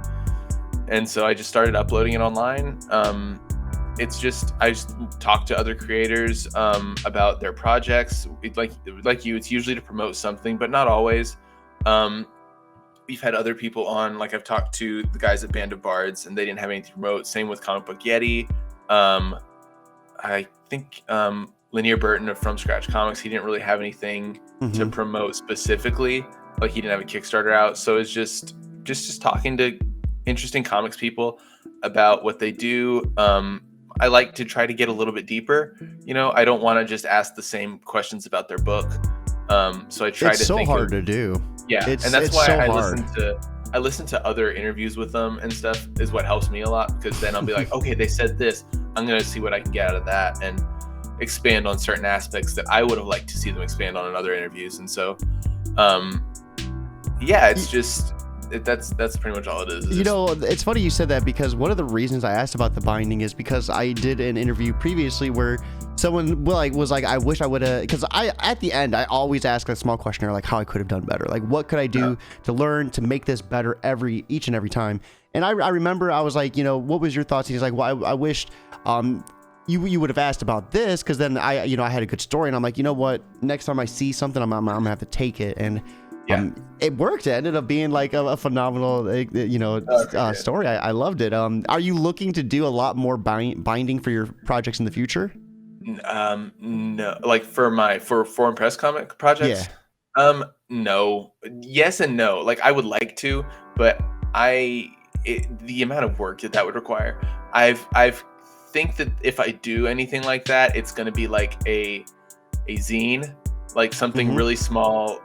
S2: And so I just started uploading it online. I just talk to other creators about their projects. Like you, it's usually to promote something, but not always. We've had other people on, like I've talked to the guys at Band of Bards, and they didn't have anything to promote. Same with Comic Book Yeti. I think Linear Burton of From Scratch Comics, he didn't really have anything to promote specifically. Like he didn't have a Kickstarter out. So it's just talking to interesting comics people about what they do. I like to try to get a little bit deeper. I don't want to just ask the same questions about their book. So I try
S1: to think. It's so hard to do.
S2: Yeah, and that's why I listen to other interviews with them and stuff is what helps me a lot, because then I'll be like, okay, they said this. I'm going to see what I can get out of that and expand on certain aspects that I would have liked to see them expand on in other interviews. And so, it's just that's pretty much all it is.
S1: It's funny you said that, because one of the reasons I asked about the binding is because I did an interview previously where someone was like, I wish I would have, because at the end I always ask a small questionnaire like how I could have done better, like what could I do to learn to make this better each and every time. And I remember I was like, what was your thoughts? And he's like, well, I wished you would have asked about this, because then I had a good story. And I'm like, you know what, next time I see something, I'm gonna have to take it. And it worked. It ended up being like a phenomenal, story. I loved it. Are you looking to do a lot more binding for your projects in the future?
S2: No, like for foreign press comic projects. No, yes and no. Like I would like to, but the amount of work that would require. I've think that if I do anything like that, it's going to be like a zine, like something really small,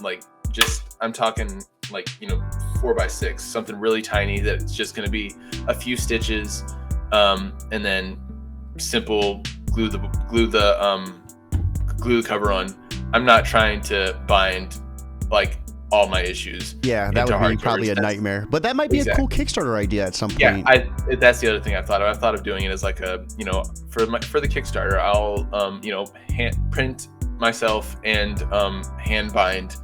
S2: like just I'm talking like 4x6, something really tiny that's just going to be a few stitches, and then simple glue the cover on. I'm not trying to bind like all my issues.
S1: Yeah, that would be probably a nightmare. But that might be a cool Kickstarter idea at some point.
S2: Yeah, that's the other thing I've thought of. I've thought of doing it as like a, for the Kickstarter, I'll hand print myself and hand bind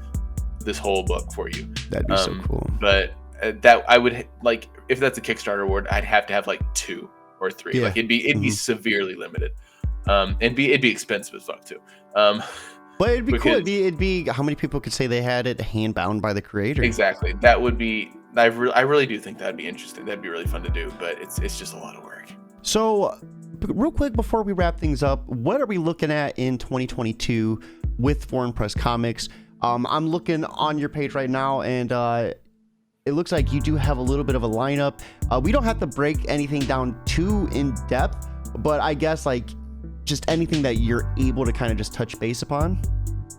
S2: this whole book for you.
S1: That'd be so cool.
S2: But that I would like, if that's a Kickstarter award, I'd have to have like 2 or 3.
S1: Yeah.
S2: Like it'd be severely limited. It'd be expensive as fuck too.
S1: But it'd be cool. It'd be how many people could say they had it hand bound by the creator?
S2: Exactly. That would be. I really do think that'd be interesting. That'd be really fun to do. But it's just a lot of work.
S1: So, real quick before we wrap things up, what are we looking at in 2022 with Foreign Press Comics? I'm looking on your page right now, and it looks like you do have a little bit of a lineup. We don't have to break anything down too in depth, but I guess like just anything that you're able to kind of just touch base upon.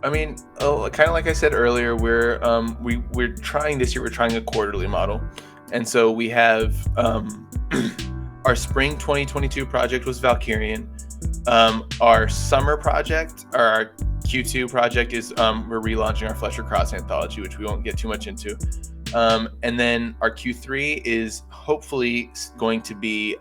S2: I mean, kind of like I said earlier, we're trying this year. We're trying a quarterly model, and so we have our spring 2022 project was Valkyrian. Our summer project, or our Q2 project, is we're relaunching our Fletcher Cross anthology, which we won't get too much into. And then our Q3 is hopefully going to be.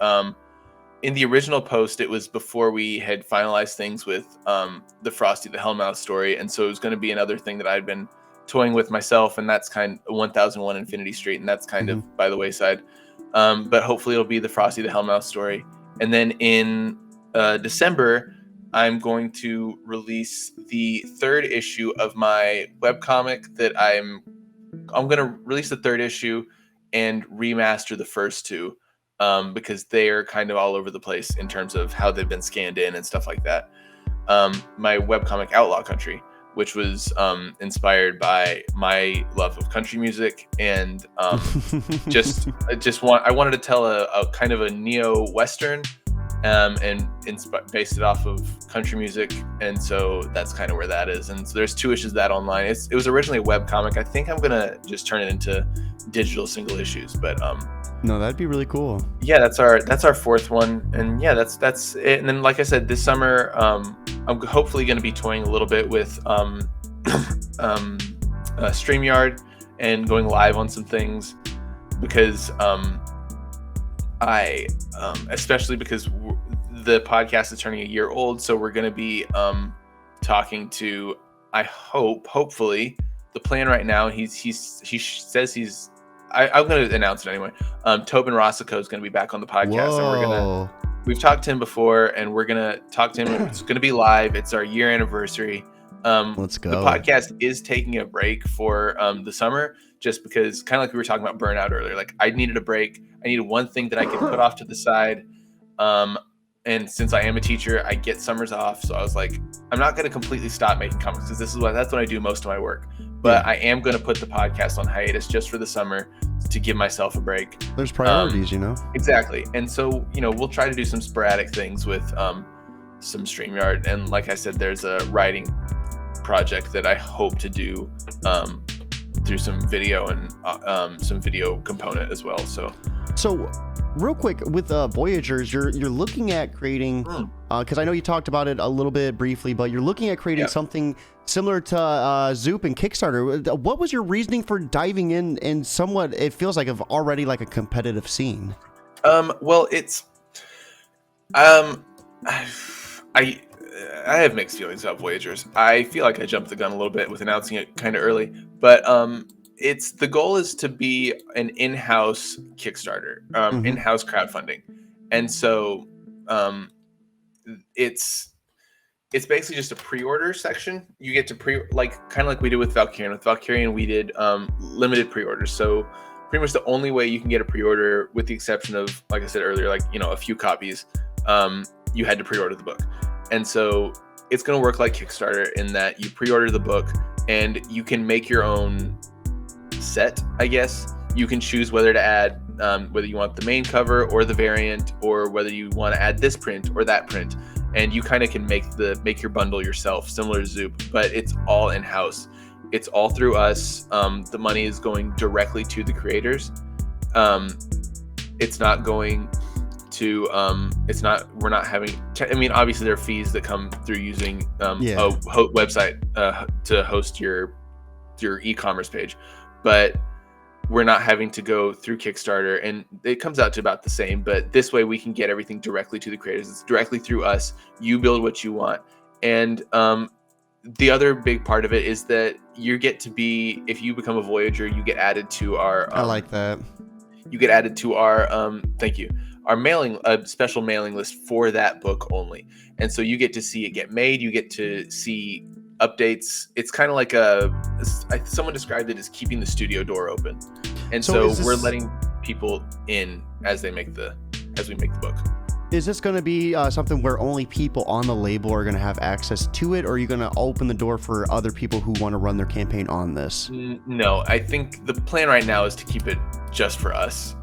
S2: In the original post, it was before we had finalized things with the Frosty the Hellmouth story, and so it was going to be another thing that I'd been toying with myself, and that's kind of 1001 Infinity Street, and that's kind of by the wayside. But hopefully it'll be the Frosty the Hellmouth story. And then in December, I'm going to release the 3rd issue of my webcomic that I'm going to release the 3rd issue and remaster the first 2. Because they are kind of all over the place in terms of how they've been scanned in and stuff like that. My webcomic Outlaw Country, which was inspired by my love of country music, and I wanted to tell a kind of a neo-western, and based it off of country music, and so that's kind of where that is. And so there's 2 issues of that online. It was originally a webcomic. I think I'm gonna just turn it into digital single issues, but
S1: no, that'd be really cool.
S2: Yeah, that's our 4th one, and yeah, that's it. And then, like I said, this summer, I'm hopefully going to be toying a little bit with StreamYard and going live on some things, because especially because the podcast is turning a year old, so we're going to be talking to, hopefully, the plan right now. He says he's. I'm going to announce it anyway. Tobin Rossico is going to be back on the podcast.
S1: Whoa.
S2: And we've talked to him before, and we're going to talk to him. It's going to be live. It's our year anniversary.
S1: Let's go.
S2: The podcast is taking a break for the summer, just because, kind of like we were talking about burnout earlier. Like, I needed a break. I needed one thing that I could put off to the side. And since I am a teacher, I get summers off. So I was like, I'm not going to completely stop making comics, because that's when I do most of my work. But I am going to put the podcast on hiatus just for the summer to give myself a break.
S1: There's priorities,
S2: Exactly. And so, we'll try to do some sporadic things with some StreamYard. And like I said, there's a writing project that I hope to do through some video and some video component as well. So
S1: real quick, with Voyagers, you're looking at creating, because I know you talked about it a little bit briefly, but you're looking at creating something similar to Zoop and Kickstarter. What was your reasoning for diving in and somewhat, it feels like, of already like a competitive scene?
S2: Well, it's I have mixed feelings about Voyagers. I feel like I jumped the gun a little bit with announcing it kind of early, but the goal is to be an in-house Kickstarter, in-house crowdfunding. And so it's basically just a pre-order section. You get to kind of like we did with Valkyrian. With Valkyrian, we did limited pre-orders. So pretty much the only way you can get a pre-order, with the exception of, like I said earlier, a few copies, you had to pre-order the book. And so it's going to work like Kickstarter in that you pre-order the book and you can make your own set, I guess. You can choose whether to add, whether you want the main cover or the variant, or whether you want to add this print or that print. And you kind of can make your bundle yourself, similar to Zoop, but it's all in-house. It's all through us. The money is going directly to the creators. It's not going to we're not having, I mean, obviously there are fees that come through using a website to host your e-commerce page, but we're not having to go through Kickstarter, and it comes out to about the same. But this way we can get everything directly to the creators. It's directly through us. You build what you want. And the other big part of it is that you get to be, if you become a Voyager, you get added to our
S1: I like that.
S2: You get added to our thank you, our special mailing list for that book only. And so you get to see it get made, you get to see updates. It's kind of like someone described it as keeping the studio door open. And so we're letting people in as we make the book.
S1: Is this going to be something where only people on the label are going to have access to it, or are you going to open the door for other people who want to run their campaign on this?
S2: No, I think the plan right now is to keep it just for us,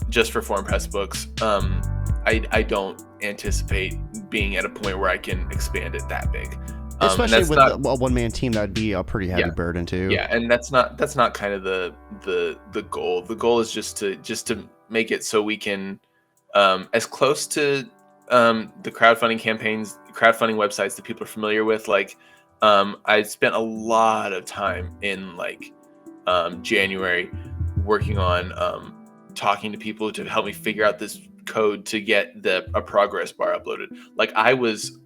S2: just for Foreign Press books. I don't anticipate being at a point where I can expand it that big.
S1: Especially with a one-man team, that'd be a pretty heavy burden too.
S2: Yeah, and that's not kind of the goal. The goal is just to make it so we can, as close to the crowdfunding websites that people are familiar with. Like, I spent a lot of time in January working on talking to people to help me figure out this code to get a progress bar uploaded. Like, I was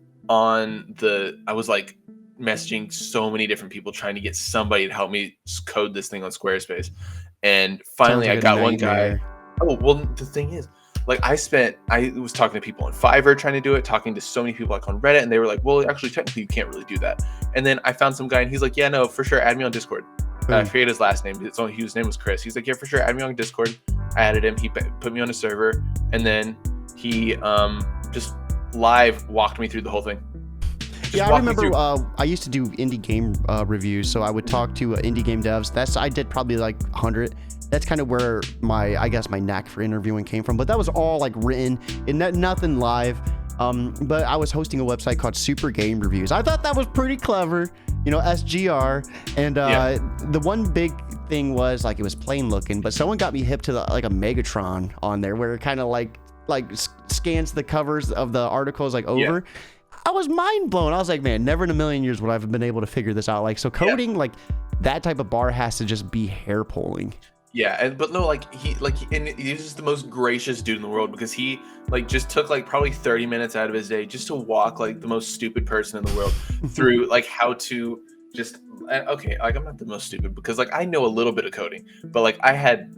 S2: messaging so many different people trying to get somebody to help me code this thing on Squarespace. And finally I got one guy. Oh, well, the thing is, I was talking to people on Fiverr trying to do it, talking to so many people on Reddit, and they were like, well, actually, technically you can't really do that. And then I found some guy and he's like, yeah, no, for sure, add me on Discord. I forget his last name. His name was Chris. He's like, yeah, for sure, add me on Discord. I added him. He put me on a server, and then he just live walked me through the whole thing.
S1: Yeah, I remember I used to do indie game reviews, so I would talk to indie game devs. I did probably 100. That's kind of where my knack for interviewing came from. But that was all written and nothing live. But I was hosting a website called Super Game Reviews. I thought that was pretty clever, SGR. And the one big thing was it was plain looking, but someone got me hip to a Megatron on there, where it kind of scans the covers of the articles over. Yeah. I was mind blown. I was like, man, never in a million years would I have been able to figure this out. So coding, that type of bar has to just be hair pulling.
S2: Yeah, but no, he's just the most gracious dude in the world, because he just took probably 30 minutes out of his day just to walk the most stupid person in the world through how to just, okay, I'm not the most stupid, because I know a little bit of coding, but I had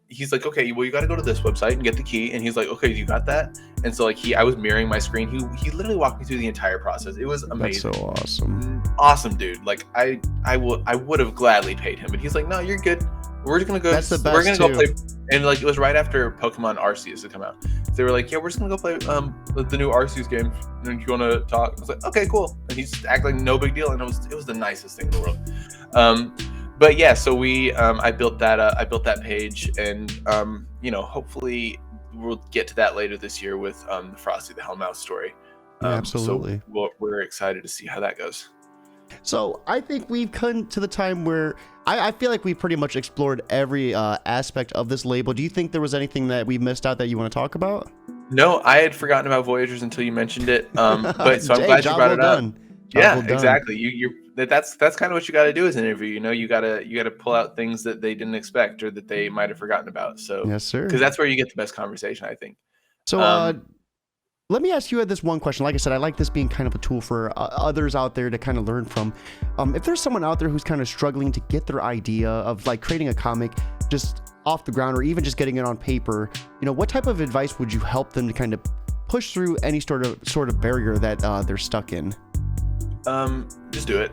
S2: he's like, okay, well, you got to go to this website and get the key, and he's like, okay, you got that? And so I was mirroring my screen. He literally walked me through the entire process. It was amazing.
S1: That's so
S2: awesome, dude. I would have gladly paid him, but he's like, no, you're good. We're just gonna go.
S1: That's the best.
S2: We're gonna go play, and it was right after Pokemon Arceus had come out. So they were like, yeah, we're just gonna go play the new Arceus game. And you wanna talk? I was like, okay, cool. And he just acted like no big deal, and it was the nicest thing in the world. But yeah, so I built that page, and hopefully we'll get to that later this year with the Frosty the Hellmouth story.
S1: Absolutely.
S2: So we're excited to see how that goes.
S1: So I think we've come to the time where I feel like we've pretty much explored every aspect of this label. Do you think there was anything that we missed out that you want to talk about?
S2: No, I had forgotten about Voyagers until you mentioned it. But so I'm glad you brought it up. Yeah, exactly. That's kind of what you got to do as an interview. You got to pull out things that they didn't expect or that they might have forgotten about. So
S1: yes, sir. Because
S2: that's where you get the best conversation, I think.
S1: So let me ask you this one question. Like I said, I like this being kind of a tool for others out there to kind of learn from. If there's someone out there who's kind of struggling to get their idea of creating a comic just off the ground, or even just getting it on paper, what type of advice would you help them to kind of push through any sort of barrier that they're stuck in?
S2: Just do it.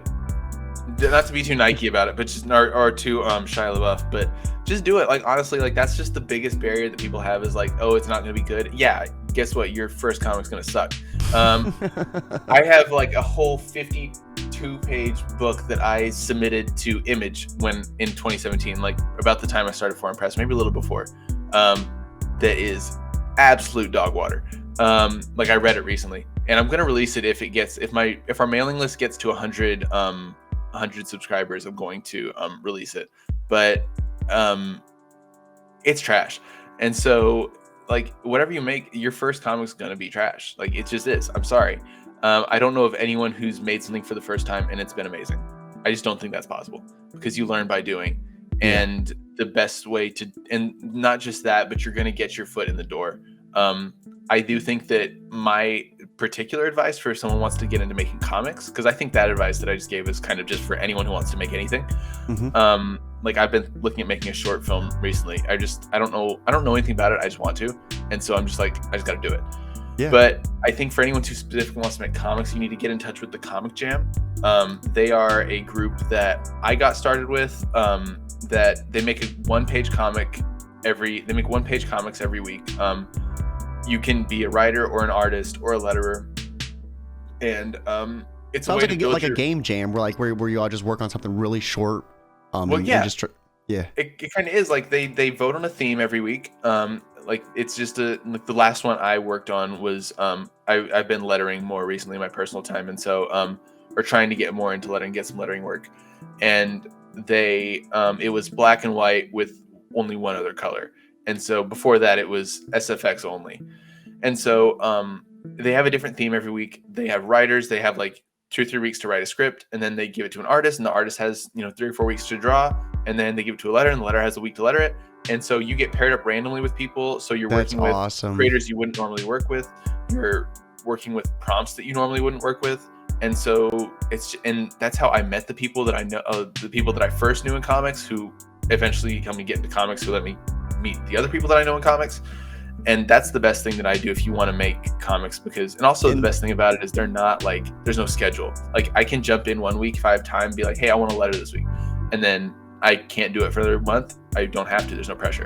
S2: Not to be too Nike about it, but just or too Shia LaBeouf, but just do it. Honestly, that's just the biggest barrier that people have is oh, it's not going to be good. Yeah, guess what? Your first comic's going to suck. I have a whole 52-page book that I submitted to Image in 2017, about the time I started Foreign Press, maybe a little before. That is absolute dog water. I read it recently, and I'm going to release it if our mailing list gets to 100 100 subscribers, I'm going to release it. But it's trash. And so, like, whatever you make, your first comic's gonna be trash. Like, it just is. I'm sorry. I don't know of anyone who's made something for the first time and it's been amazing. I just don't think that's possible, because you learn by doing. And the best way to, and not just that, but you're gonna get your foot in the door. I do think that my particular advice for someone who wants to get into making comics, because I think that advice that I just gave is kind of just for anyone who wants to make anything. Like, I've been looking at making a short film recently. I don't know anything about it. I just want to. And so I'm just like, I just got to do it. Yeah. But I think for anyone who specifically wants to make comics, you need to get in touch with the Comic Jam. They are a group that I got started with, that they make one-page comics every week. You can be a writer or an artist or a letterer, and it's
S1: sounds like a game jam where you all just work on something really short.
S2: It kind of is. Like, they vote on a theme every week. Like, it's just like the last one I worked on was I've been lettering more recently in my personal time, and so we're trying to get more into lettering, get some lettering work, and it was black and white with only one other color. And so before that, it was SFX only. And so they have a different theme every week. They have writers. They have like 2 or 3 weeks to write a script, and then they give it to an artist, and the artist has 3 or 4 weeks to draw, and then they give it to a letterer, and the letterer has a week to letter it. And so you get paired up randomly with people. So you're working with creators you wouldn't normally work with. You're working with prompts that you normally wouldn't work with. And so that's how I met the people that I know, the people that I first knew in comics, who eventually helped me get into comics, who let me meet the other people that I know in comics. And that's the best thing that I do if you want to make comics, and also the best thing about it is they're not like, there's no schedule. Like, I can jump in 1 week if I have time, be like, hey, I want a letter this week, and then I can't do it for another month. I don't have to. There's no pressure.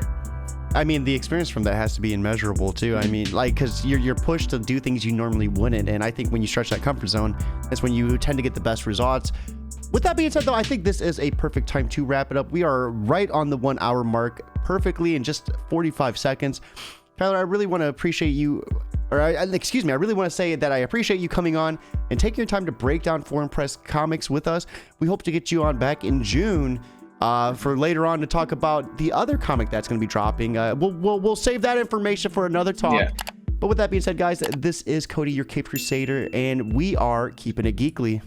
S1: I mean, the experience from that has to be immeasurable too. I mean, like, because you're pushed to do things you normally wouldn't, and I think when you stretch that comfort zone, that's when you tend to get the best results. With that being said, though, I think this is a perfect time to wrap it up. We are right on the 1 hour mark, perfectly in just 45 seconds. Kylar, I really want to appreciate you, I really want to say that I appreciate you coming on and taking your time to break down Foreign Press Comics with us. We hope to get you on back in June for later on to talk about the other comic that's going to be dropping. We'll save that information for another talk. Yeah. But with that being said, guys, this is Cody, your Cape Crusader, and we are keeping it geekly.